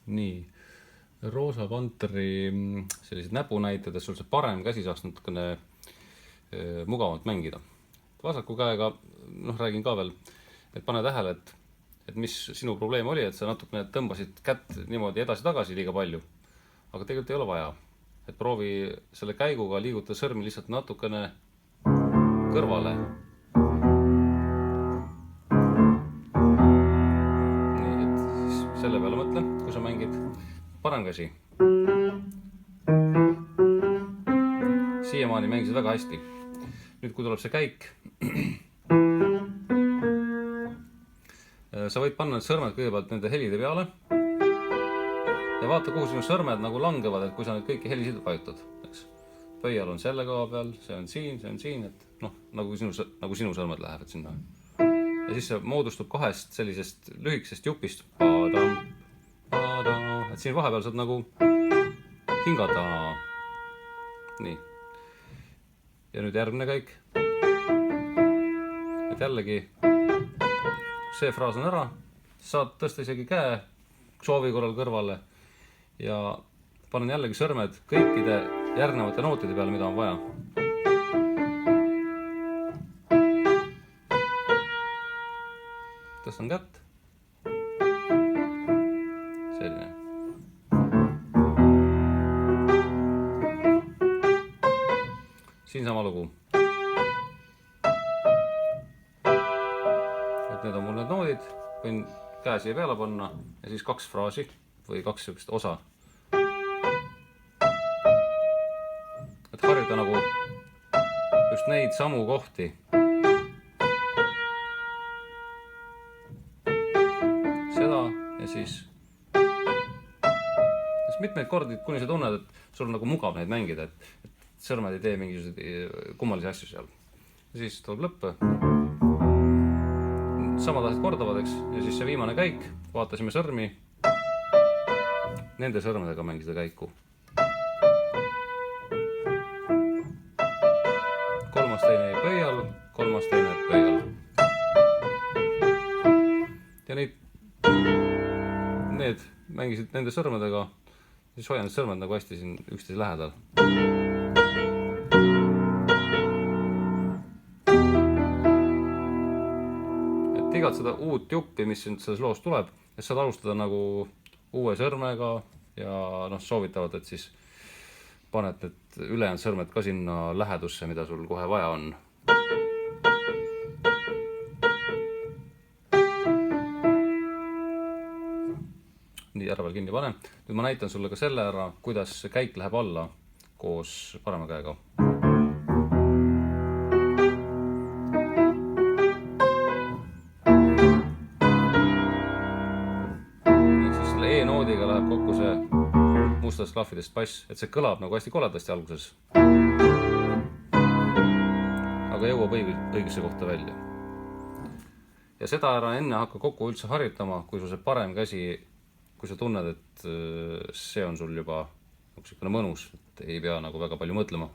Nii, Roosa Panteri sellised näpunäited, et sul see parem käsi saaks natukene mugavalt mängida. Vasaku käega, räägin ka veel, et pane tähele, et mis sinu probleem oli, et sa natukene tõmbasid kätt niimoodi edasi-tagasi liiga palju. Aga tegelikult ei ole vaja. Et proovi selle käiguga liiguta sõrmi lihtsalt natukene kõrvale. Nii, et siis selle peale mõtle, kui sa mängid parem käsi. Siiamaani mängisid väga hästi. Nüüd, kui tuleb see käik, sa võid panna need sõrmed kõigepealt nende helide peale ja vaata, kuhu sinu sõrmed nagu langevad, et kui sa nüüd kõiki helisid vajutad. Pöial on selle koha peal, see on siin, et nagu sinu sõrmed lähevad sinna. Ja siis see moodustub kahest sellisest lühikesest jupist. Et siin vahepeal saad nagu hingata. Nii. Ja nüüd järgmine käik. Et jällegi see fraas on ära, saad tõsta isegi käe soovi korral kõrvale ja panen jällegi sõrmed kõikide järgnevate nootide peale, mida on vaja. Tõstan kätt. Selline. Siin sama lugu. Need on mul need noodid, võin käe siia peale panna ja siis 2 fraasi või 2 sellist osa. Et harjuda nagu just neid samu kohti. Seda ja siis mitmeid kordi, kuni sa tunned, et sul on nagu mugav neid mängida, et sõrmed ei tee mingisuguseid kummalisi asju seal. Ja siis tuleb lõppe. Samad asjad korduvad, eks, ja siis see viimane käik, vaatasime sõrmi, nende sõrmedega mängi seda käiku. 3. teine pöial, 3. teine pöial. Ja need mängisid nende sõrmedega, siis hoian need sõrmed nagu hästi siin üksteise lähedal. Igat seda uut juppi, mis selles loos tuleb, et saad alustada nagu uue sõrmega ja soovitavad, et siis paned need ülejäänud sõrmed ka sinna lähedusse, mida sul kohe vaja on. Nii, ära veel kinni pane. Nüüd ma näitan sulle ka selle ära, kuidas see käik läheb alla koos parema käega. E-noodiga läheb kokku see mustast klahvidest bass, et see kõlab nagu hästi koledasti alguses. Aga jõuab õigesse kohta välja. Ja seda ära enne hakka kokku üldse harjutama, kui sul see parem käsi, kui sa tunned, et see on sul juba mõnus, et ei pea nagu väga palju mõtlema.